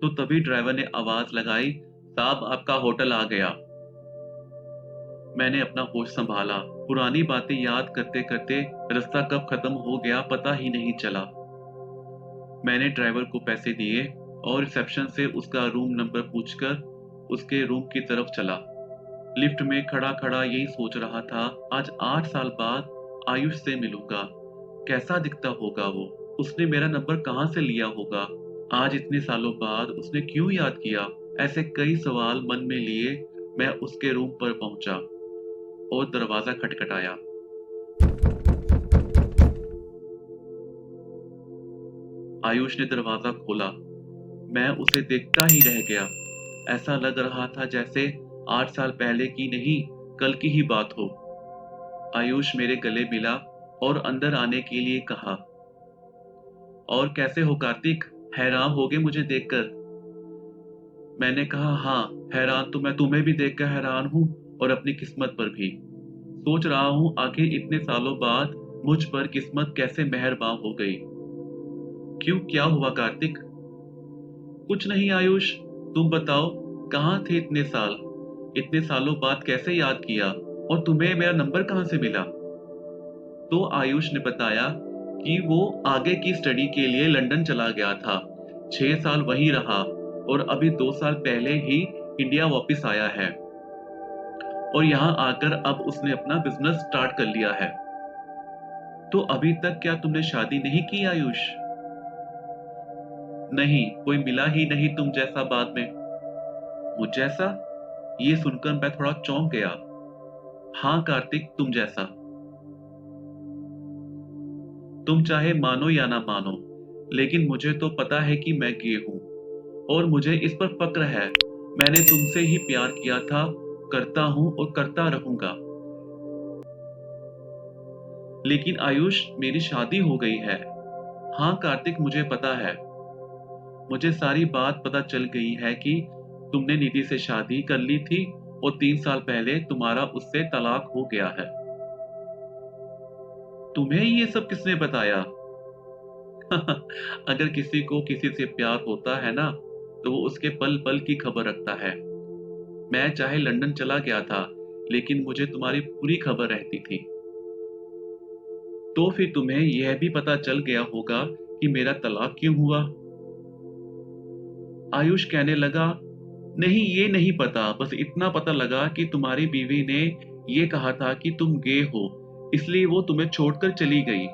तो तभी ड्राइवर ने आवाज लगाई, साहब आपका होटल आ गया। मैंने अपना होश संभाला। पुरानी बातें याद करते करते रास्ता कब खत्म हो गया पता ही नहीं चला। मैंने ड्राइवर को पैसे दिए और रिसेप्शन से उसका रूम नंबर पूछकर उसके रूम की तरफ चला। लिफ्ट में खड़ा खड़ा यही सोच रहा था, आज 8 साल बाद आयुष से मिलूंगा, कैसा दिखता होगा वो, उसने मेरा नंबर कहाँ से लिया होगा, आज इतने सालों बाद उसने क्यों याद किया। ऐसे कई सवाल मन में लिए मैं उसके रूम पर पहुंचा और दरवाजा खटखटाया। आयुष ने दरवाजा खोला। मैं उसे देखता ही रह गया। ऐसा लग रहा था जैसे 8 साल पहले की नहीं, कल की ही बात हो। आयुष मेरे गले मिला और अंदर आने के लिए कहा, और कैसे हो कार्तिक, हैरान हो गए मुझे देखकर। मैंने कहा, हाँ हैरान तो मैं तुम्हें भी देखकर हैरान हूँ और अपनी किस्मत पर भी। सोच रहा हूँ आखिर इतने सालों बाद मुझ पर किस्मत कैसे मेहरबान हो गई। क्यों, क्या हुआ कार्तिक? कुछ नहीं आयुष, तुम बताओ कहाँ थे इतने साल, इतने सालों बाद कैसे याद किया, और तुम्हें मेरा नंबर कहाँ से मिला? तो आयुष ने बताया कि वो आगे की स्टडी के लिए लंदन चला गया था, 6 साल वहीं रहा और अभी 2 साल पहले ही इंडिया वापस आया है और यहाँ आकर अब उसने अपना बिजनेस स्टार्ट कर लिया है। तो अभी तक क्या तुमने शादी नहीं की आयुष? नहीं, कोई मिला ही नहीं तुम जैसा बाद में। मुझ जैसा? ये सुनकर मैं थोड़ा चौंक गया। हाँ कार्तिक, तुम जैसा। तुम चाहे मानो या ना मानो, लेकिन मुझे तो पता है कि मैं गे हूं और मुझे इस पर फक्र है। मैंने तुमसे ही प्यार किया था, करता हूं और करता रहूंगा। लेकिन आयुष, मेरी शादी हो गई है। हाँ कार्तिक, मुझे पता है। मुझे सारी बात पता चल गई है कि तुमने निधि से शादी कर ली थी और 3 साल पहले तुम्हारा उससे तलाक हो गया है। तुम्हें ये सब किसने बताया? अगर किसी को किसी से प्यार होता है ना, तो वो उसके पल पल की खबर रखता है। मैं चाहे लंदन चला गया था, लेकिन मुझे तुम्हारी पूरी खबर रहती थी। तो फिर तुम्हें यह भी पता चल गया होगा कि मेरा तलाक क्यों हुआ? आयुष कहने लगा, नहीं ये नहीं पता, बस इतना पता लगा कि तुम्हारी बीवी ने ये कहा था कि तुम गे हो, इसलिए वो तुम्हें छोड़कर चली गई।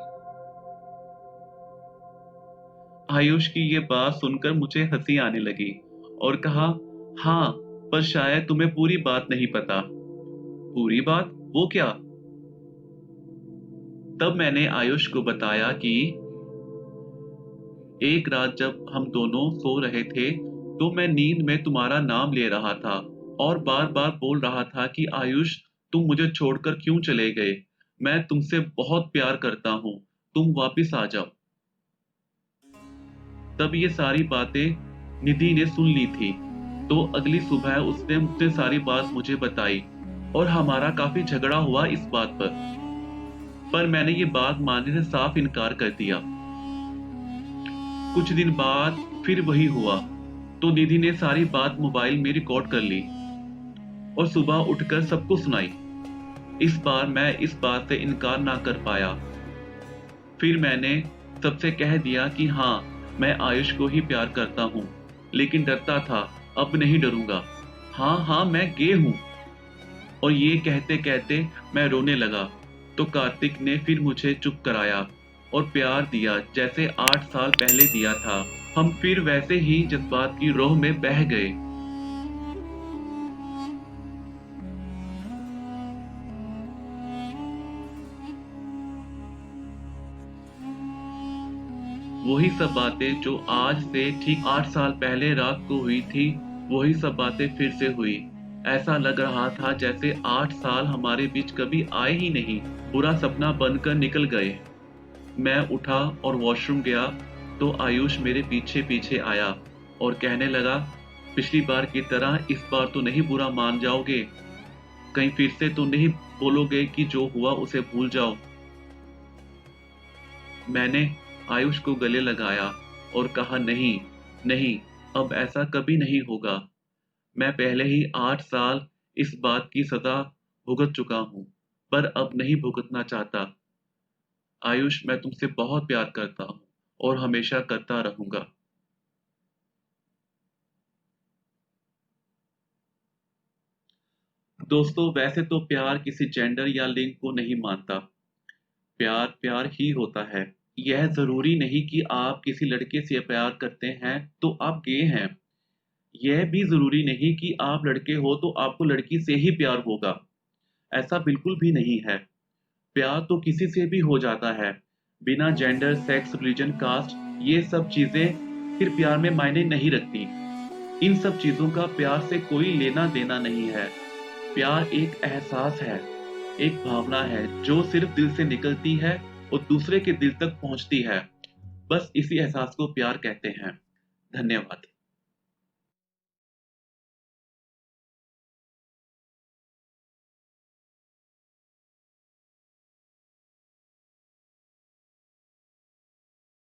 आयुष की ये बात सुनकर मुझे हंसी आने लगी और कहा, हाँ पर शायद तुम्हें पूरी बात नहीं पता। पूरी बात? वो क्या? तब मैंने आयुष को बताया कि एक रात जब हम दोनों सो रहे थे तो मैं नींद में तुम्हारा नाम ले रहा था और बार बार बोल रहा था कि आयुष, तुम मुझे छोड़कर क्यों चले गए, मैं तुमसे बहुत प्यार करता हूं, तुम वापिस आ जाओ। तब ये सारी बातें निधि ने सुन ली थी, तो अगली सुबह उसने मुझसे सारी बात मुझे बताई और हमारा काफी झगड़ा हुआ इस बात पर मैंने ये बात मानने से साफ इनकार कर दिया। कुछ दिन बाद फिर वही हुआ, तो निधि ने सारी बात मोबाइल में रिकॉर्ड कर ली और सुबह उठकर सबको सुनाई। इस बार मैं इस बात से इनकार ना कर पाया। फिर मैंने सबसे कह दिया कि हाँ, मैं आयुष को ही प्यार करता हूँ, लेकिन डरता था, अब नहीं डरूंगा। हाँ हाँ, मैं गे हूँ। और ये कहते कहते मैं रोने लगा, तो कार्तिक ने फिर मुझे चुप कराया और प्यार दिया जैसे 8 साल पहले दिया था। हम फिर वैसे ही जज्बात की रोह में बह गए। वही सब बातें जो आज से ठीक 8 साल पहले रात को हुई थी, वही सब बातें फिर से हुई। ऐसा लग रहा था जैसे 8 साल हमारे बीच कभी आए ही नहीं, पूरा सपना बनकर निकल गए। मैं उठा और वॉशरूम गया तो आयुष मेरे पीछे पीछे आया और कहने लगा, पिछली बार की तरह इस बार तो नहीं बुरा मान जाओगे, कहीं फिर से तो नहीं बोलोगे कि जो हुआ उसे भूल जाओ। मैंने आयुष को गले लगाया और कहा, नहीं नहीं, अब ऐसा कभी नहीं होगा। मैं पहले ही 8 साल इस बात की सज़ा भुगत चुका हूँ, पर अब नहीं भुगतना चाहता। आयुष, मैं तुमसे बहुत प्यार करता हूँ और हमेशा करता रहूँगा। दोस्तों, वैसे तो प्यार किसी जेंडर या लिंग को नहीं मानता। प्यार प्यार ही होता है। यह ज़रूरी नहीं कि आप किसी लड़के से प्यार करते हैं तो आप गे हैं। यह भी ज़रूरी नहीं कि आप लड़के हो तो आपको लड़की से ही प्यार होगा। ऐसा बिल्कुल भी नहीं है। प्यार तो किसी से भी हो जाता है, बिना जेंडर, सेक्स, रिलीजन, कास्ट, ये सब चीज़ें फिर प्यार में मायने नहीं रखती। इन सब चीज़ों का प्यार से कोई लेना-देना नहीं है। प्यार एक एहसास है, एक भावना है जो सिर्फ़ दिल से निकलती है और दूसरे के दिल तक पहुँचती है। बस इसी एहसास को प्यार कहते हैं। धन्यवाद।